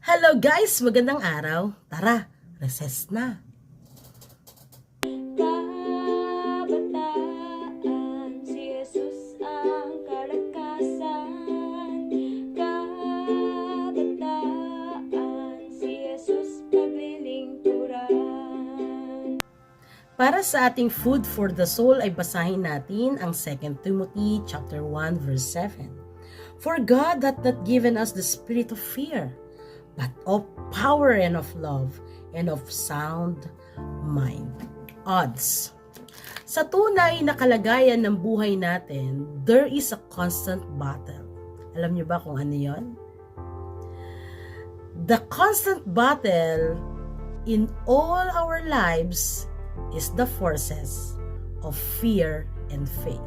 Hello guys! Magandang araw. Tara, recess na. Kabataan, si Jesus ang kalakasan. Kabataan, si Jesus paglilingkuran. Para sa ating food for the soul ay basahin natin ang 2 Timothy chapter 1 verse 7. For God hath not given us the spirit of fear, but of power and of love and of sound mind. Odds. Sa tunay na kalagayan ng buhay natin, there is a constant battle. Alam niyo ba kung ano yon? The constant battle in all our lives is the forces of fear and faith.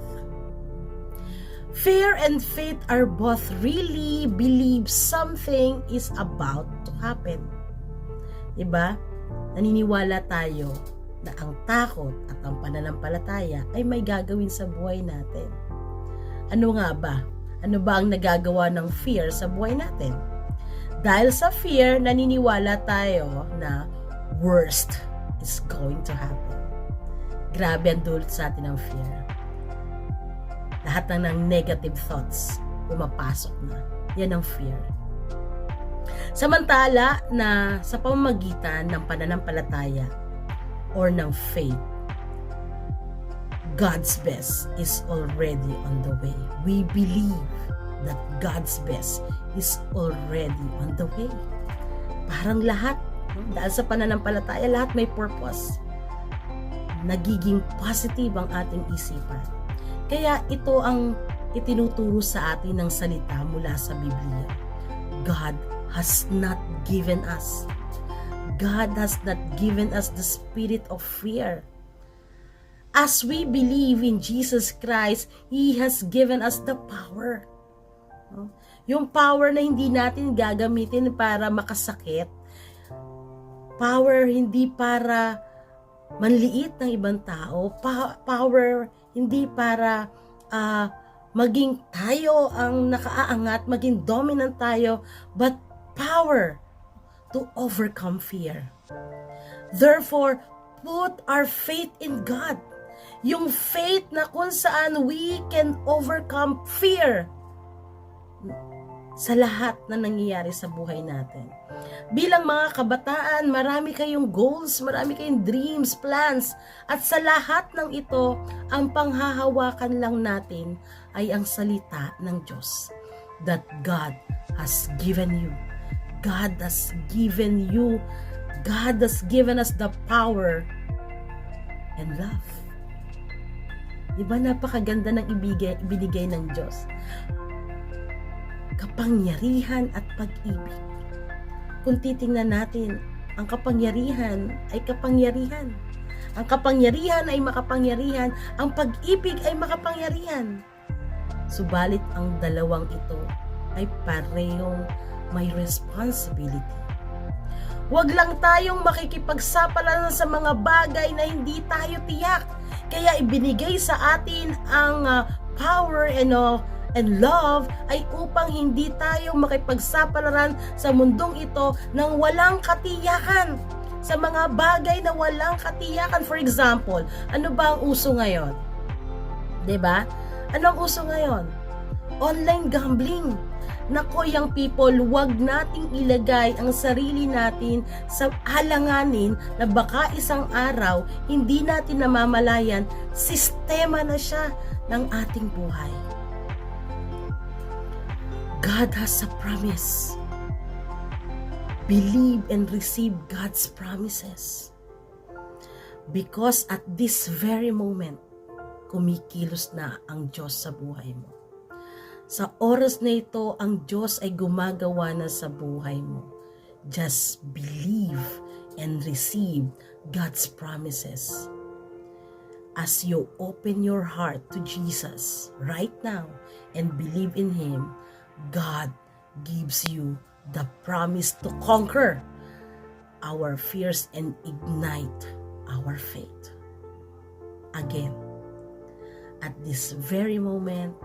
Fear and faith are both really believe something is about to happen. Diba? Naniniwala tayo na ang takot at ang pananampalataya ay may gagawin sa buhay natin. Ano nga ba? Ano ba ang nagagawa ng fear sa buhay natin? Dahil sa fear, naniniwala tayo na worst is going to happen. Grabe ang dulot sa atin ng fear. Lahat ng negative thoughts pumapasok na. Yan ang fear. Samantala na sa pamamagitan ng pananampalataya or ng faith, God's best is already on the way. We believe that God's best is already on the way. Parang lahat, dahil sa pananampalataya, lahat may purpose. Nagiging positive ang ating isipan. Kaya ito ang itinuturo sa atin ng salita mula sa Biblia. God has not given us the spirit of fear. As we believe in Jesus Christ, He has given us the power. Yung power na hindi natin gagamitin para makasakit. Power hindi para manliit ng ibang tao. Power hindi para maging tayo ang nakaaangat, maging dominant tayo, but power to overcome fear. Therefore, put our faith in God. Yung faith na kung saan we can overcome fear sa lahat na nangyayari sa buhay natin. Bilang mga kabataan, marami kayong goals, marami kayong dreams, plans, at sa lahat ng ito, ang panghahawakan lang natin ay ang salita ng Diyos that God has given you. God has given you. God has given us the power and love. Diba napakaganda ng ibinigay ng Diyos? Kapangyarihan at pag-ibig. Kung titingnan natin, ang kapangyarihan ay kapangyarihan. Ang kapangyarihan ay makapangyarihan. Ang pag-ibig ay makapangyarihan. Subalit ang dalawang ito ay parehong may responsibility. Huwag lang tayong makikipagsapalaran sa mga bagay na hindi tayo tiyak. Kaya ibinigay sa atin ang power and love ay upang hindi tayo makipagsapalaran sa mundong ito nang walang katiyakan. Sa mga bagay na walang katiyakan. For example, ano ba ang uso ngayon? 'Di ba? Ano ang uso ngayon? Online gambling. Nako, young people, wag nating ilagay ang sarili natin sa halanganin na baka isang araw hindi natin namamalayan, sistema na siya ng ating buhay. God has a promise. Believe and receive God's promises. Because at this very moment, kumikilos na ang Diyos sa buhay mo. Sa oras na ito, ang Diyos ay gumagawa na sa buhay mo. Just believe and receive God's promises. As you open your heart to Jesus right now and believe in Him, God gives you the promise to conquer our fears and ignite our faith. Again, at this very moment,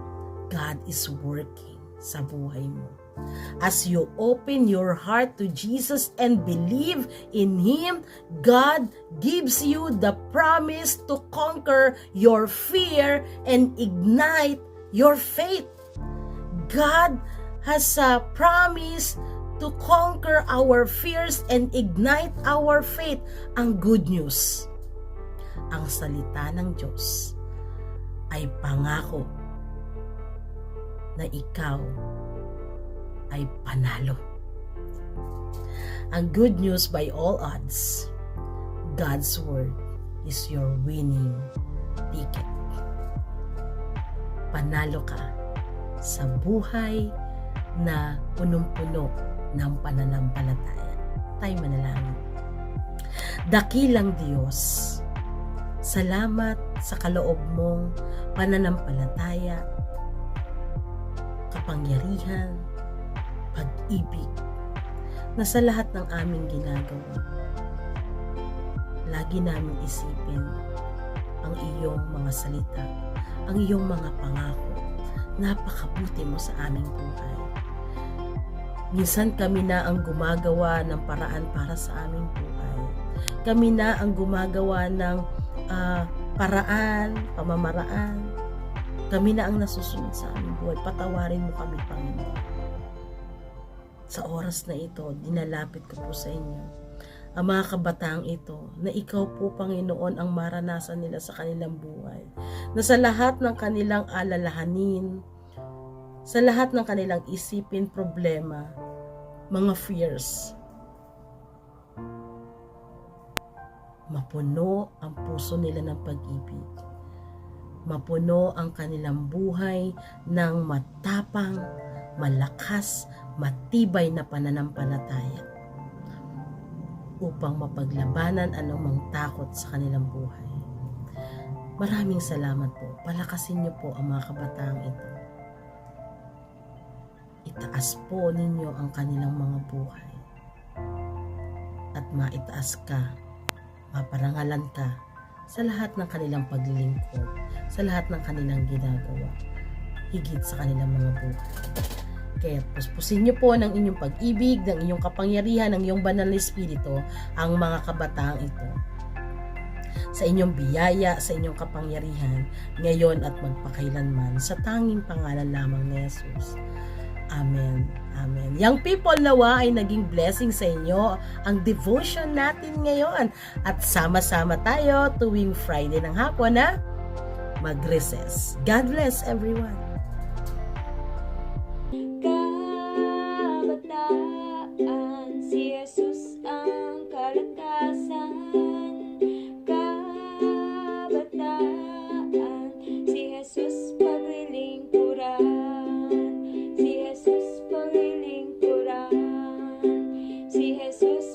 God is working sa buhay mo. As you open your heart to Jesus and believe in Him, God gives you the promise to conquer your fear and ignite your faith. God has a promise to conquer our fears and ignite our faith. Ang good news, ang salita ng Diyos ay pangako na ikaw ay panalo. Ang good news by all odds, God's word is your winning ticket. Panalo ka sa buhay na punong-puno ng pananampalataya. Tayo manalangin. Dakilang Diyos, salamat sa kaloob mong pananampalataya, kapangyarihan, pag-ibig na sa lahat ng aming ginagawa. Lagi namin isipin ang iyong mga salita, ang iyong mga pangako. Napakabuti mo sa aming buhay. Minsan kami na ang gumagawa ng paraan para sa aming buhay. Kami na ang gumagawa ng paraan, pamamaraan. Kami na ang nasusunod sa aming buhay. Patawarin mo kami, Panginoon. Sa oras na ito, dinalapit ko po sa inyo ang mga kabataang ito na ikaw po, Panginoon, ang maranasan nila sa kanilang buhay. Na sa lahat ng kanilang alalahanin, sa lahat ng kanilang isipin, problema, mga fears, mapuno ang puso nila ng pag-ibig. Mapuno ang kanilang buhay ng matapang, malakas, matibay na pananampalataya upang mapaglabanan anumang takot sa kanilang buhay. Maraming salamat po. Palakasin niyo po ang mga kabataang ito. Itaas po ninyo ang kanilang mga buhay. At maitaas ka, maparangalan ka sa lahat ng kanilang paglilingkod, sa lahat ng kanilang ginagawa, higit sa kanilang mga buhay. Kaya puspusin niyo po ng inyong pag-ibig, ng inyong kapangyarihan, ng iyong banal na espiritu ang mga kabataang ito. Sa inyong biyaya, sa inyong kapangyarihan, ngayon at magpakailanman, sa tanging pangalan lamang ni Jesus. Amen. Amen. Young people, nawa ay naging blessing sa inyo ang devotion natin ngayon. At sama-sama tayo tuwing Friday ng hapon na mag-recess. God bless everyone. Kabataan, si Jesus ang kalakasan. Kabataan, si Jesus paglilingkuran. Si Jesus paglilingkuran. Si Jesus